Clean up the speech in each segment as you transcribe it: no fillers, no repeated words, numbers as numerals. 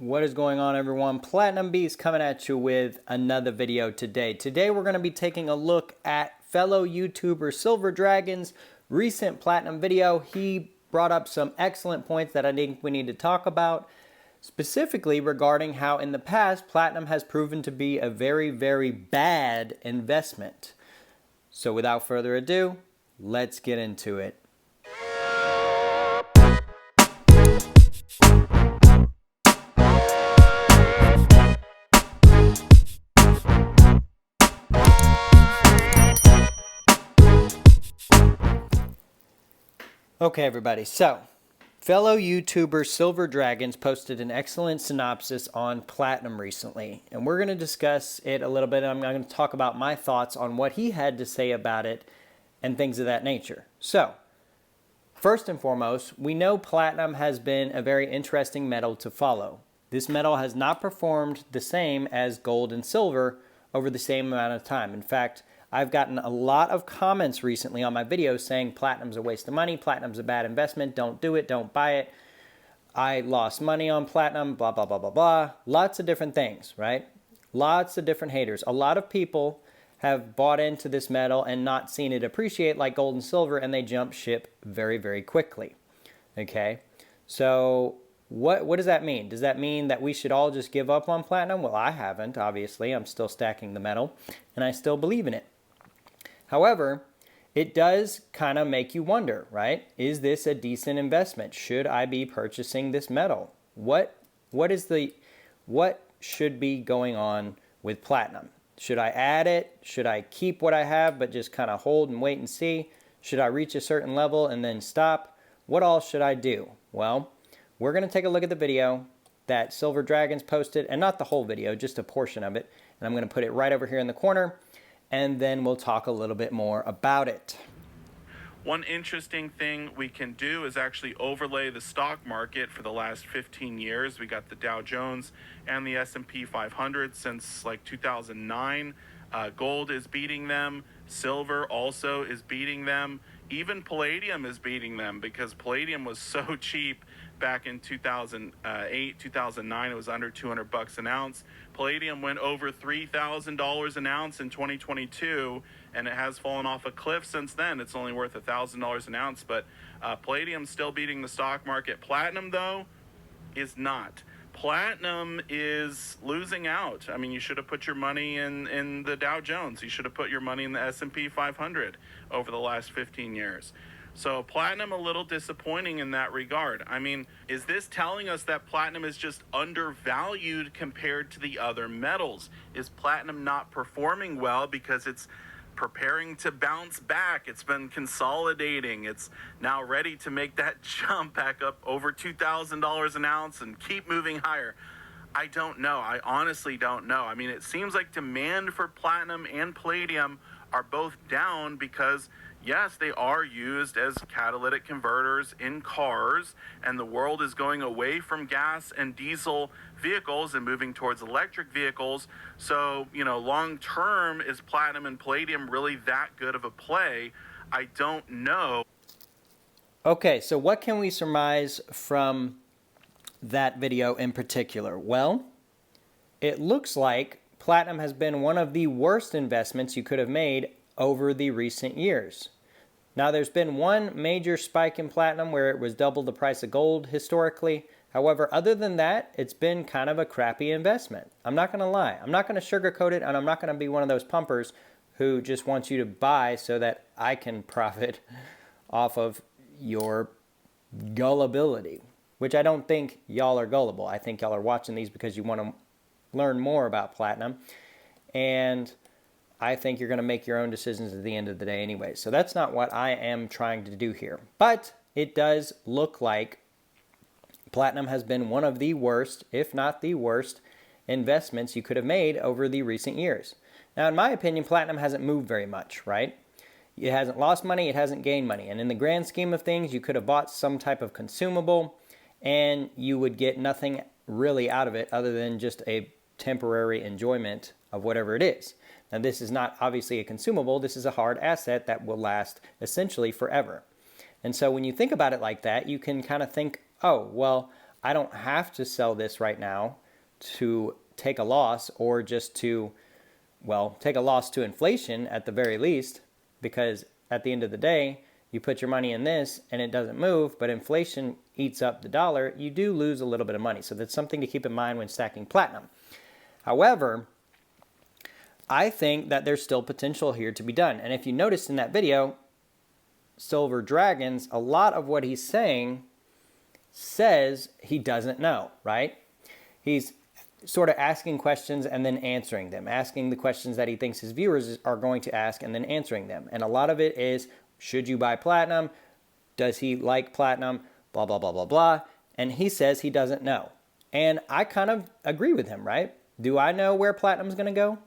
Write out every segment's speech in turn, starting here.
What is going on, everyone? Platinum Beast coming at you with another video today. Today we're going to be taking a look at fellow YouTuber Silver Dragon's recent platinum video. He brought up some excellent points that I think we need to talk about, specifically regarding how in the past platinum has proven to be a very, very bad investment. So without further ado, let's get into it. Okay, everybody, so fellow YouTuber Silver Dragons posted an excellent synopsis on platinum recently, and we're going to discuss it a little bit. I'm going to talk about my thoughts on what he had to say about it and things of that nature. So, first and foremost, we know platinum has been a very interesting metal to follow. This metal has not performed the same as gold and silver over the same amount of time. In fact, I've gotten a lot of comments recently on my videos saying platinum's a waste of money, platinum's a bad investment, don't do it, don't buy it. I lost money on platinum, blah, blah, blah, blah, blah. Lots of different things, right? Lots of different haters. A lot of people have bought into this metal and not seen it appreciate like gold and silver, and they jump ship very, very quickly, okay? So what does that mean? Does that mean that we should all just give up on platinum? Well, I haven't, obviously. I'm still stacking the metal, and I still believe in it. However, it does kind of make you wonder, right? Is this a decent investment? Should I be purchasing this metal? What should be going on with platinum? Should I add it? Should I keep what I have but just kind of hold and wait and see? Should I reach a certain level and then stop? What all should I do? Well, we're going to take a look at the video that Silver Dragons posted, and not the whole video, just a portion of it. And I'm going to put it right over here in the corner, and then we'll talk a little bit more about it. One interesting thing we can do is actually overlay the stock market for the last 15 years. We got the Dow Jones and the S&P 500 since like 2009. Gold is beating them. Silver also is beating them. Even palladium is beating them because palladium was so cheap back in 2008, 2009. It was under 200 bucks an ounce. Palladium went over $3,000 an ounce in 2022, and it has fallen off a cliff since then. It's only worth $1,000 an ounce, but palladium's still beating the stock market. Platinum, though, is not. Platinum is losing out. I mean, you should have put your money in the Dow Jones. You should have put your money in the S&P 500 over the last 15 years. So platinum a little disappointing in that regard. I mean, is this telling us that platinum is just undervalued compared to the other metals? Is platinum not performing well because it's preparing to bounce back? It's been consolidating. It's now ready to make that jump back up over $2,000 an ounce and keep moving higher. I don't know. I honestly don't know. I mean, it seems like demand for platinum and palladium are both down because, yes, they are used as catalytic converters in cars, and the world is going away from gas and diesel vehicles and moving towards electric vehicles. So, you know, long term, is platinum and palladium really that good of a play? I don't know. Okay, so what can we surmise from that video in particular? Well, it looks like platinum has been one of the worst investments you could have made over the recent years. Now, there's been one major spike in platinum where it was double the price of gold historically. However, other than that, it's been kind of a crappy investment. I'm not going to lie. I'm not going to sugarcoat it, and I'm not going to be one of those pumpers who just wants you to buy so that I can profit off of your gullibility, which I don't think y'all are gullible. I think y'all are watching these because you want to learn more about platinum, and I think you're going to make your own decisions at the end of the day anyway. So that's not what I am trying to do here. But it does look like platinum has been one of the worst, if not the worst, investments you could have made over the recent years. Now, in my opinion, platinum hasn't moved very much, right? It hasn't lost money, it hasn't gained money. And in the grand scheme of things, you could have bought some type of consumable and you would get nothing really out of it other than just a temporary enjoyment of whatever it is. Now, this is not obviously a consumable. This is a hard asset that will last essentially forever. And so when you think about it like that, you can kind of think, oh, well, I don't have to sell this right now to take a loss, or just to, well, take a loss to inflation at the very least, because at the end of the day, you put your money in this and it doesn't move, but inflation eats up the dollar, you do lose a little bit of money. So that's something to keep in mind when stacking platinum. However, I think that there's still potential here to be done. And if you noticed in that video, Silver Dragons, a lot of what he's saying says he doesn't know, right? He's sort of asking questions and then answering them, asking the questions that he thinks his viewers are going to ask and then answering them. And a lot of it is, should you buy platinum? Does he like platinum? Blah, blah, blah, blah, blah. And he says he doesn't know. And I kind of agree with him, right? Do I know where platinum's going to go?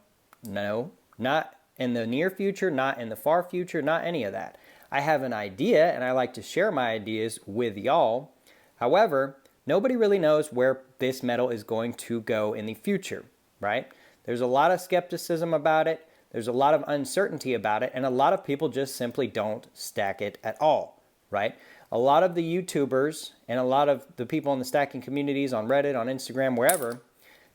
No, not in the near future, not in the far future, not any of that. I have an idea, and I like to share my ideas with y'all. However, nobody really knows where this metal is going to go in the future, right? There's a lot of skepticism about it. There's a lot of uncertainty about it, and a lot of people just simply don't stack it at all, right? A lot of the YouTubers and a lot of the people in the stacking communities on Reddit, on Instagram, wherever,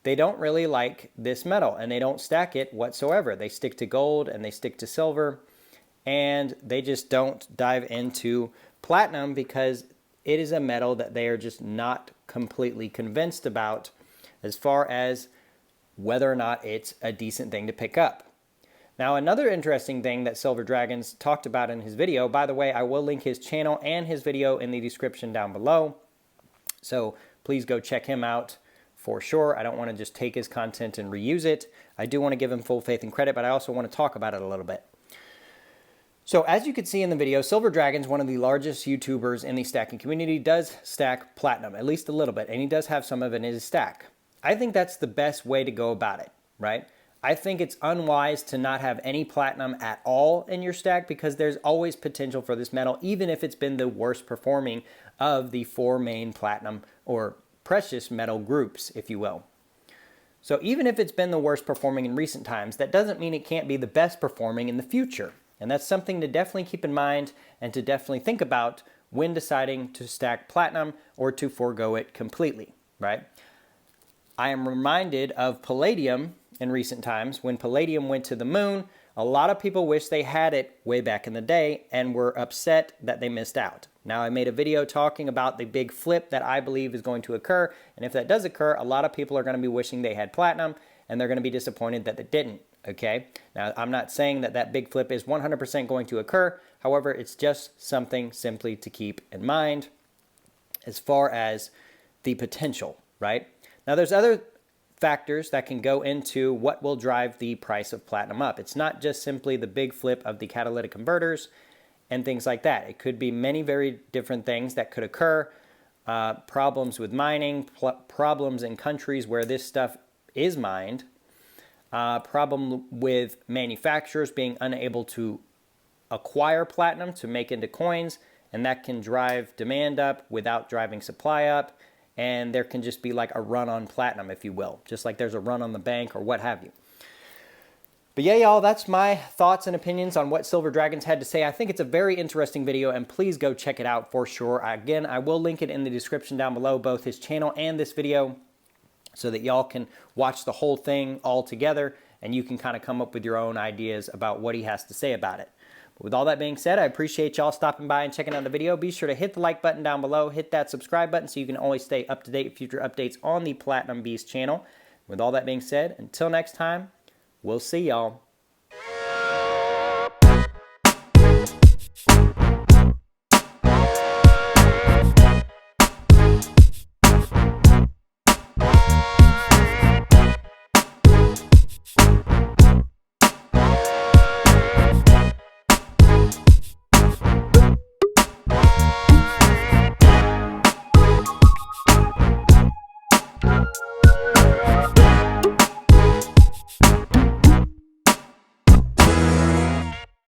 they don't really like this metal, and they don't stack it whatsoever. They stick to gold and they stick to silver, and they just don't dive into platinum because it is a metal that they are just not completely convinced about as far as whether or not it's a decent thing to pick up. Now, another interesting thing that Silver Dragons talked about in his video, by the way, I will link his channel and his video in the description down below. So please go check him out for sure. I don't want to just take his content and reuse it. I do want to give him full faith and credit, but I also want to talk about it a little bit. So as you can see in the video, Silver Dragons, one of the largest YouTubers in the stacking community, does stack platinum, at least a little bit, and he does have some of it in his stack. I think that's the best way to go about it, right? I think it's unwise to not have any platinum at all in your stack because there's always potential for this metal, even if it's been the worst performing of the four main platinum or precious metal groups, if you will. So even if it's been the worst performing in recent times, that doesn't mean it can't be the best performing in the future. And that's something to definitely keep in mind and to definitely think about when deciding to stack platinum or to forego it completely, right? I am reminded of palladium in recent times. When palladium went to the moon, a lot of people wish they had it way back in the day and were upset that they missed out. Now, I made a video talking about the big flip that I believe is going to occur. And if that does occur, a lot of people are going to be wishing they had platinum and they're going to be disappointed that they didn't. Okay, now I'm not saying that that big flip is 100% going to occur. However, it's just something simply to keep in mind as far as the potential, right? Now, there's other factors that can go into what will drive the price of platinum up. It's not just simply the big flip of the catalytic converters and things like that. It could be many very different things that could occur. Problems with mining, problems in countries where this stuff is mined, problem with manufacturers being unable to acquire platinum to make into coins, and that can drive demand up without driving supply up, and there can just be like a run on platinum, if you will, just like there's a run on the bank or what have you. But yeah, y'all, that's my thoughts and opinions on what Silver Dragons had to say. I think it's a very interesting video, and please go check it out for sure. Again, I will link it in the description down below, both his channel and this video, so that y'all can watch the whole thing all together and you can kind of come up with your own ideas about what he has to say about it. But with all that being said, I appreciate y'all stopping by and checking out the video. Be sure to hit the like button down below, hit that subscribe button so you can always stay up to date with future updates on the Platinum Beast channel. With all that being said, until next time, we'll see y'all.